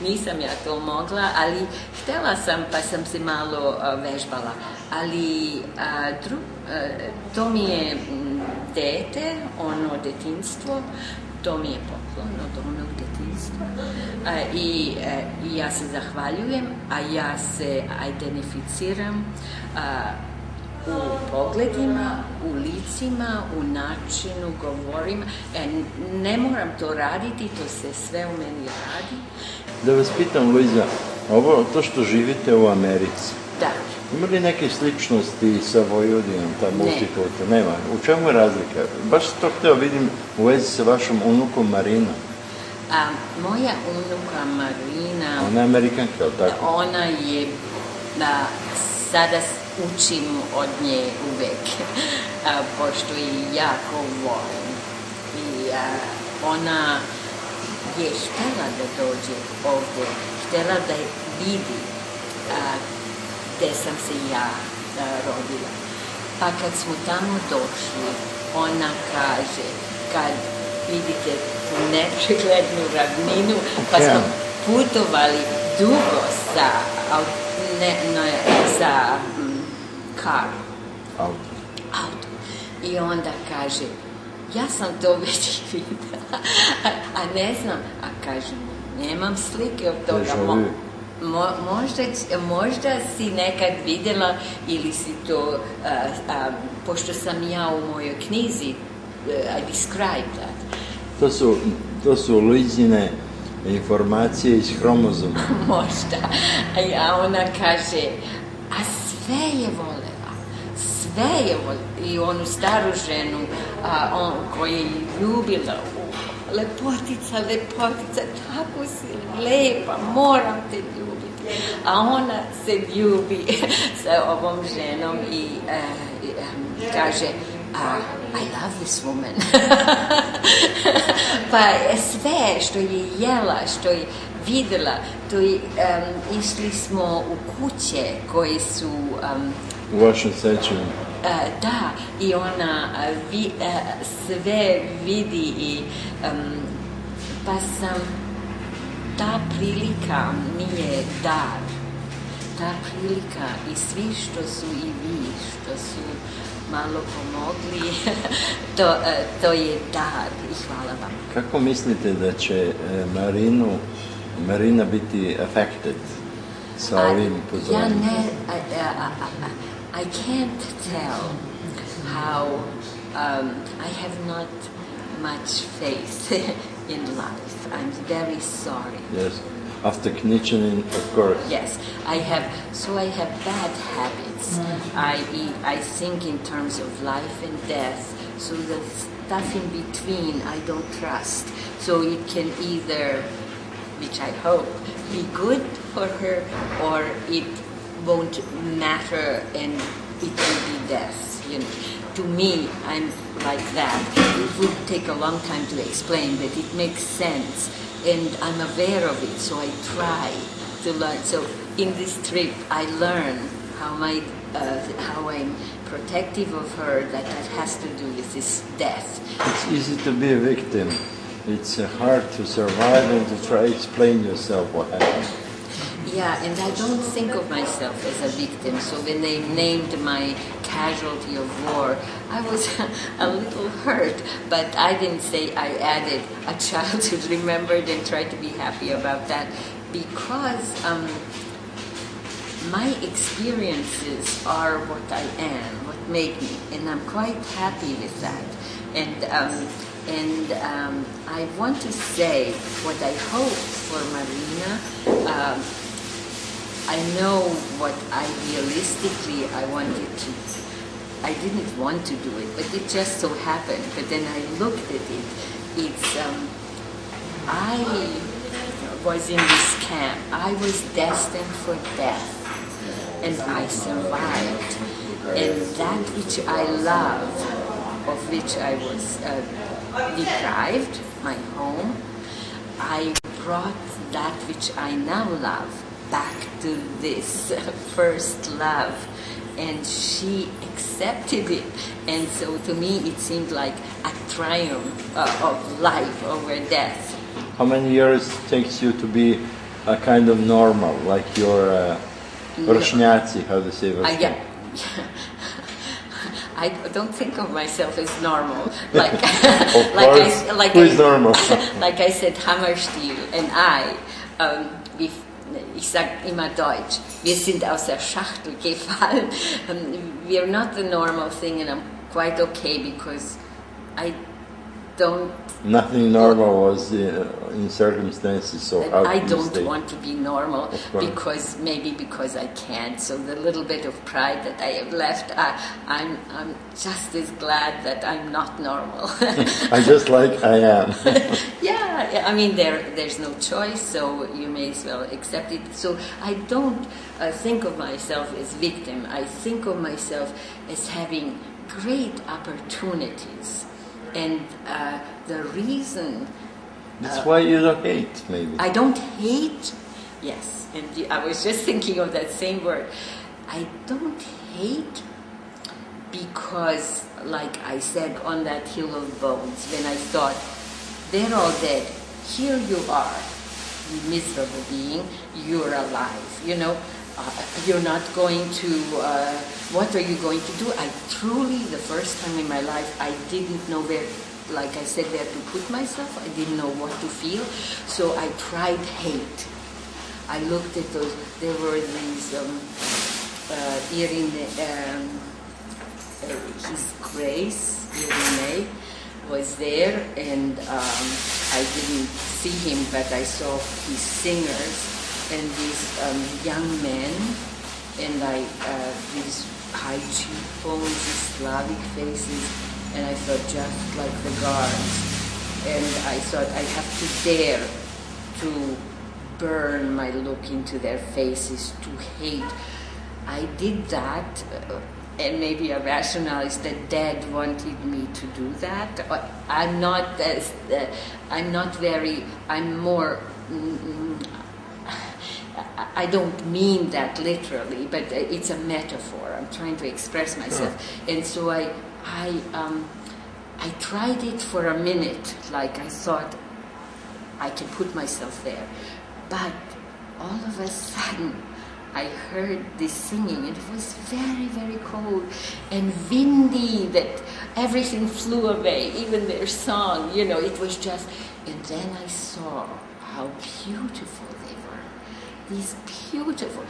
Nisam ja to mogla, ali htjela sam pa sam se malo vežbala. Ali to mi je dete, ono detinjstvo, to mi je poklon od onog detinjstva. I ja se zahvaljujem, a ja se identificiram u pogledima, u licima, u načinu govorima. Ne moram to raditi, to se sve u meni radi. Da vas pitam, Luisa, to što živite u Americi, da. Ima li neke sličnosti sa Vojvodinom, ta multikulta? Nema. U čemu je razlika? Baš to hteo vidim u vezi sa vašom unukom Marinom. Moja unuka Marina... Ona je Amerikanka, ali tako? Ona je... sada učim od nje uvek, pošto je jako volim. I ona je htjela da dođe ovdje, htjela da vidi gde sam se ja rodila. Pa kad smo tamo došli, ona kaže, kad vidite nepreglednu ravninu, pa smo putovali dugo sa auto. I onda kaže, ja sam to već videla, a ne znam, a kažem, nemam slike od toga. Možda si nekad vidjela ili si to, pošto sam ja u mojoj knjizi, I describe that. To su Luisine informacije iz hromozoma. Možda. A ona kaže, a sve je volela. I onu staru ženu koju je ljubila. Lepotica, tako si lepa, moram te ljubiti. A ona se ljubi sa ovom ženom i kaže, I love this woman. Pa sve što je jela, što je videla, išli smo u kuće koje su... U vašem sećanju. Da, i ona sve vidi i pa sam, ta prilika mi je dar. Ta prilika i svi što su i vi, što su malo pomogli, to je dar i hvala vam. Kako mislite da će Marina biti affected sa ovim upozorenjem? I can't tell how I have not much faith in life. I'm very sorry. Yes, after Knitchening, of course. Yes, I have bad habits. I think in terms of life and death, so the stuff in between I don't trust. So it can either, which I hope, be good for her, or it won't matter and it will be death. You know, to me, I'm like that. It would take a long time to explain, but it makes sense, and I'm aware of it, so I try to learn. So in this trip, I learn how I'm protective of her, that has to do with this death. It's easy to be a victim. It's hard to survive and to try to explain yourself what happened. Yeah, and I don't think of myself as a victim. So when they named my casualty of war, I was a little hurt, but I didn't say. I added a childhood remembered and tried to be happy about that, because my experiences are what I am, what make me, and I'm quite happy with that. And I want to say what I hope for Marina. I know what idealistically I wanted to. I didn't want to do it, but it just so happened. But then I looked at it. I was in this camp. I was destined for death, and I survived. And that which I love, of which I was deprived, my home, I brought that which I now love back to this first love, and she accepted it, and so to me it seemed like a triumph of life over death. How many years it takes you to be a kind of normal, like your vršnjaci, how to say vršnjaci? I don't think of myself as normal. Who is normal? Like I said, Hammerstil and I, ich sage immer Deutsch, wir sind aus der Schachtel gefallen. We are not the normal thing, and I'm quite okay because I don't... Nothing normal was in circumstances so out. I don't want to be normal because I can't. So the little bit of pride that I have left, I'm just as glad that I'm not normal. I just like I am. Yeah, I mean there's no choice, so you may as well accept it. So I don't think of myself as victim. I think of myself as having great opportunities. And the reason... That's why you don't hate, maybe. I don't hate, yes. And I was just thinking of that same word. I don't hate because, like I said, on that hill of bones, when I thought, they're all dead. Here you are, you miserable being, you're alive, you know. You're not going to, what are you going to do? I truly, the first time in my life, I didn't know where, like I said, where to put myself. I didn't know what to feel. So I tried hate. I looked at those, there were these, His Grace, Irene, was there, and I didn't see him, but I saw his singers, and these young men, and these high cheekbones, these Slavic faces, and I thought just like the guards. And I thought I have to dare to burn my look into their faces, to hate. I did that, and maybe a rationale is that Dad wanted me to do that. I'm more... I don't mean that literally, but it's a metaphor. I'm trying to express myself. And so I tried it for a minute, like I thought I can put myself there. But all of a sudden, I heard this singing, and it was very, very cold and windy, that everything flew away, even their song, you know, it was just... And then I saw how beautiful they were. These beautiful...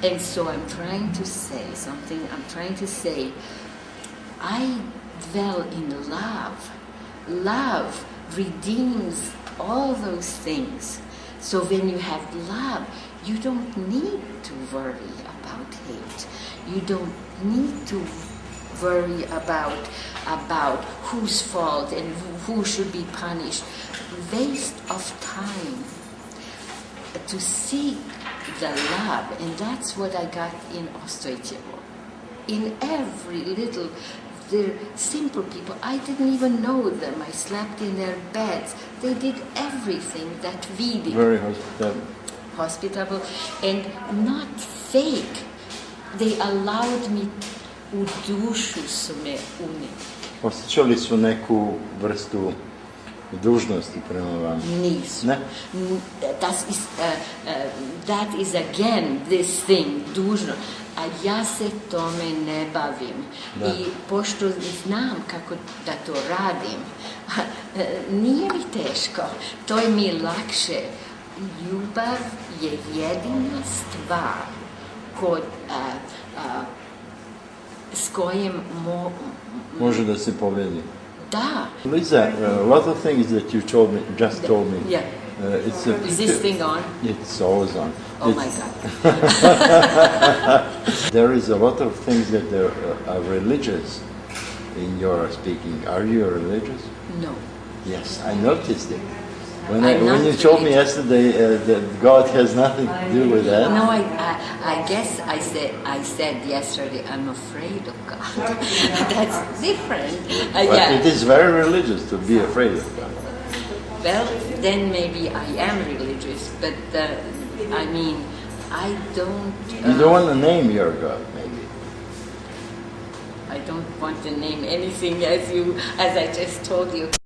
And so I'm trying to say something, I dwell in love. Love redeems all those things. So when you have love, you don't need to worry about hate. You don't need to worry about whose fault and who should be punished. Waste of time to seek the love, and that's what I got in Ostroicevo. In every little, they're simple people. I didn't even know them. I slept in their beds. They did everything that we did. Very hospitable, and not fake. They allowed me, u dušu su me unijeli. Osjećali su neku vrstu dužnosti prema vama? Nisu. Ne? That is again this thing, dužno. A ja se tome ne bavim. Da. I pošto znam kako da to radim, nije mi teško. To je mi lakše. Ljubav je jedina stvar s kojim može da se pobedi. Da. Lisa, a lot of things that you told me. Yeah. Is this thing on? It's always on. Oh my God. There is a lot of things that are religious in your speaking. Are you religious? No. Yes, I noticed it. When you told me yesterday that God has nothing to do with that. No, I guess I said yesterday I'm afraid of God. That's different. But yeah. It is very religious to be afraid of God. Well, then maybe I am religious, but I mean, I don't... You don't want to name your God, maybe. I don't want to name anything as I just told you.